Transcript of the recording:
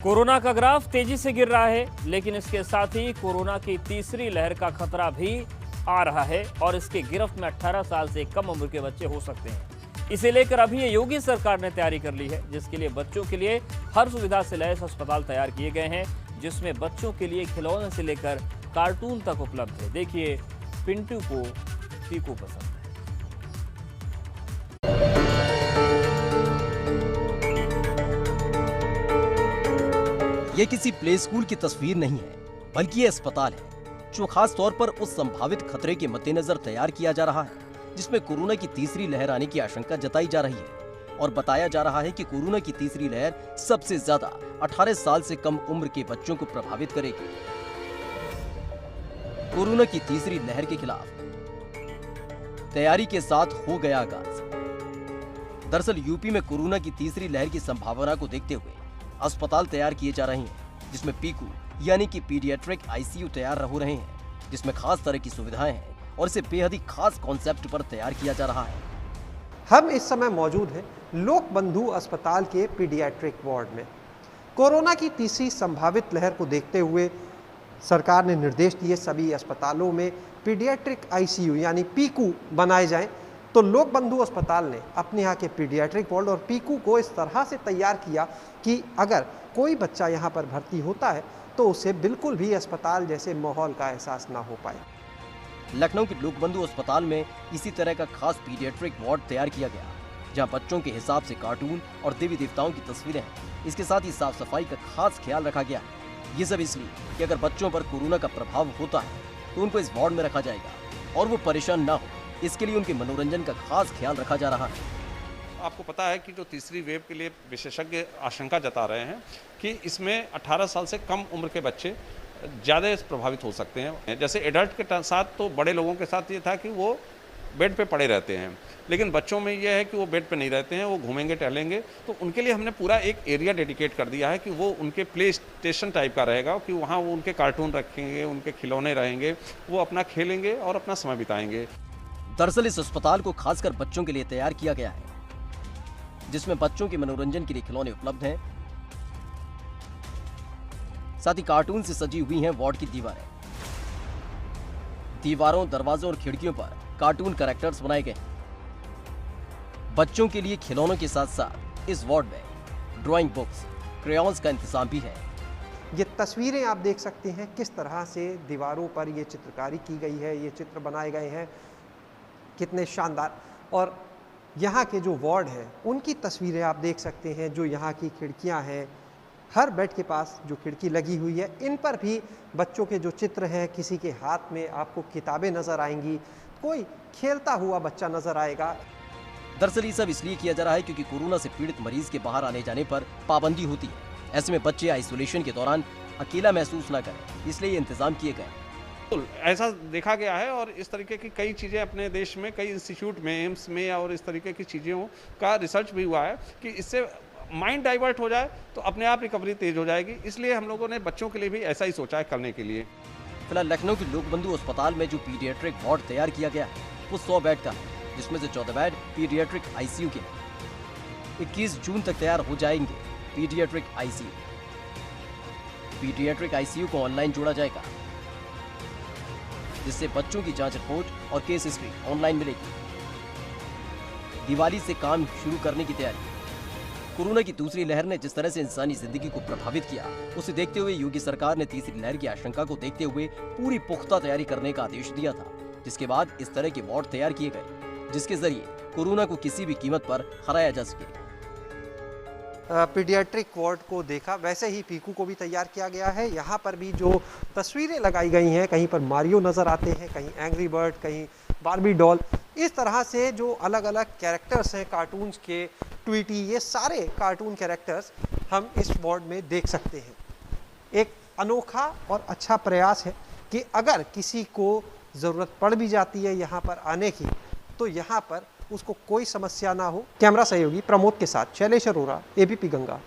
Corona का graph तेजी से गिर रहा है, लेकिन इसके साथ ही कोरोना की तीसरी लहर का खतरा भी आ रहा है और इसके गिरफ्त में 18 साल से कम उम्र के बच्चे हो सकते हैं। इसे लेकर अभी योगी सरकार ने तैयारी कर ली है, जिसके लिए बच्चों के लिए हर सुविधा से लैस अस्पताल तैयार किए गए हैं, जिसमें बच्चों के लिए खिलौने से लेकर कार्टून तक उपलब्ध है। देखिए, पिंटू को पीकू पसंद है। ये किसी प्ले स्कूल की तस्वीर नहीं है, बल्कि ये अस्पताल है जो खास तौर पर उस संभावित खतरे के मद्देनजर तैयार किया जा रहा है, जिसमें कोरोना की तीसरी लहर आने की आशंका जताई जा रही है। और बताया जा रहा है कि कोरोना की तीसरी लहर सबसे ज्यादा 18 साल से कम उम्र के बच्चों को प्रभावित करेगी। कोरोना की तीसरी लहर के खिलाफ तैयारी के साथ हो गया आगाज। दरअसल यूपी में कोरोना की तीसरी लहर की संभावना को देखते हुए अस्पताल तैयार किए जा रहे हैं, जिसमें पीकू यानी कि पीडियाट्रिक आईसीयू तैयार हो रहे हैं, जिसमें खास तरह की सुविधाएं हैं और इसे बेहद ही खास कॉन्सेप्ट पर तैयार किया जा रहा है। हम इस समय मौजूद हैं लोक बंधु अस्पताल के पीडियाट्रिक वार्ड में। कोरोना की तीसरी संभावित लहर को देखते हुए सरकार ने निर्देश दिए सभी अस्पतालों में पीडियाट्रिक आईसीयू यानी पीकू बनाए जाएं। तो लोक बंधु अस्पताल ने अपने यहाँ के पीडियाट्रिक वार्ड और पीकू को इस तरह से तैयार किया कि अगर कोई बच्चा यहाँ पर भर्ती होता है तो उसे बिल्कुल भी अस्पताल जैसे माहौल का एहसास ना हो पाए। लखनऊ के लोक बंधु अस्पताल में इसी तरह का खास पीडियाट्रिक वार्ड तैयार किया गया, जहाँ बच्चों के हिसाब से कार्टून और देवी देवताओं की तस्वीरें हैं। इसके साथ ही साफ सफाई का खास ख्याल रखा गया है। ये सब इसलिए कि अगर बच्चों पर कोरोना का प्रभाव होता है तो उनको इस वार्ड में रखा जाएगा और वो परेशान ना हो, इसके लिए उनके मनोरंजन का खास ख्याल रखा जा रहा है। आपको पता है कि जो तीसरी वेव के लिए विशेषज्ञ आशंका जता रहे हैं कि इसमें 18 साल से कम उम्र के बच्चे ज़्यादा प्रभावित हो सकते हैं। जैसे एडल्ट के साथ तो बड़े लोगों के साथ ये था कि वो बेड पे पड़े रहते हैं, लेकिन बच्चों में ये है कि वो बेड पे नहीं रहते हैं, वो घूमेंगे टहलेंगे। तो उनके लिए हमने पूरा एक एरिया डेडिकेट कर दिया है कि वो उनके प्ले स्टेशन टाइप का रहेगा, कि वहाँ वो उनके कार्टून रखेंगे, उनके खिलौने रहेंगे, वो अपना खेलेंगे और अपना समय बिताएंगे। दरअसल इस अस्पताल को खासकर बच्चों के लिए तैयार किया गया है, जिसमें बच्चों के मनोरंजन के लिए खिलौने उपलब्ध हैं। साथ ही कार्टून से सजी हुई हैं वार्ड की दीवारें। दीवारों, दरवाजों और खिड़कियों पर कार्टून कैरेक्टर्स बनाए गए हैं। बच्चों के लिए खिलौनों के साथ साथ इस वार्ड में ड्राइंग बुक्स, क्रेयॉन्स का इंतजाम भी है। ये तस्वीरें आप देख सकते हैं किस तरह से दीवारों पर ये चित्रकारी की गई है, ये चित्र बनाए गए हैं, कितने शानदार। और यहाँ के जो वार्ड हैं उनकी तस्वीरें आप देख सकते हैं। जो यहाँ की खिड़कियाँ हैं, हर बेड के पास जो खिड़की लगी हुई है, इन पर भी बच्चों के जो चित्र हैं, किसी के हाथ में आपको किताबें नज़र आएंगी, कोई खेलता हुआ बच्चा नज़र आएगा। दरअसल ये सब इसलिए किया जा रहा है क्योंकि कोरोना से पीड़ित मरीज के बाहर आने जाने पर पाबंदी होती है। ऐसे में बच्चे आइसोलेशन के दौरान अकेला महसूस न करें, इसलिए ये इंतजाम किए गए। ऐसा देखा गया है और इस तरीके की कई चीज़ें अपने देश में कई इंस्टीट्यूट में, एम्स में और इस तरीके की चीज़ों का रिसर्च भी हुआ है कि इससे माइंड डाइवर्ट हो जाए तो अपने आप रिकवरी तेज हो जाएगी। इसलिए हम लोगों ने बच्चों के लिए भी ऐसा ही सोचा है करने के लिए। फिलहाल लखनऊ के लोक बंधु अस्पताल में जो पीडियाट्रिक वार्ड तैयार किया गया है वो 100 बेड का है, जिसमें से 14 बेड पीडियाट्रिक आईसीयू के हैं। 21 जून तक तैयार हो जाएंगे पीडियाट्रिक आईसीयू। पीडियाट्रिक आईसीयू को ऑनलाइन जोड़ा जाएगा, जिससे बच्चों की जांच रिपोर्ट और केस हिस्ट्री ऑनलाइन मिलेगी। दिवाली से काम शुरू करने की तैयारी। कोरोना की दूसरी लहर ने जिस तरह से इंसानी जिंदगी को प्रभावित किया, उसे देखते हुए योगी सरकार ने तीसरी लहर की आशंका को देखते हुए पूरी पुख्ता तैयारी करने का आदेश दिया था, जिसके बाद इस तरह के वार्ड तैयार किए गए, जिसके जरिए कोरोना को किसी भी कीमत पर हराया जा सके। पीडियाट्रिक वार्ड को देखा, वैसे ही पीकू को भी तैयार किया गया है। यहाँ पर भी जो तस्वीरें लगाई गई हैं, कहीं पर मारियो नज़र आते हैं, कहीं एंग्री बर्ड, कहीं बार्बी डॉल, इस तरह से जो अलग अलग कैरेक्टर्स हैं कार्टून्स के, ट्वीटी, ये सारे कार्टून कैरेक्टर्स हम इस वार्ड में देख सकते हैं। एक अनोखा और अच्छा प्रयास है कि अगर किसी को ज़रूरत पड़ भी जाती है यहाँ पर आने की, तो यहाँ पर उसको कोई समस्या ना हो। कैमरा सहयोगी प्रमोद के साथ शैलेश अरोरा, एबीपी गंगा।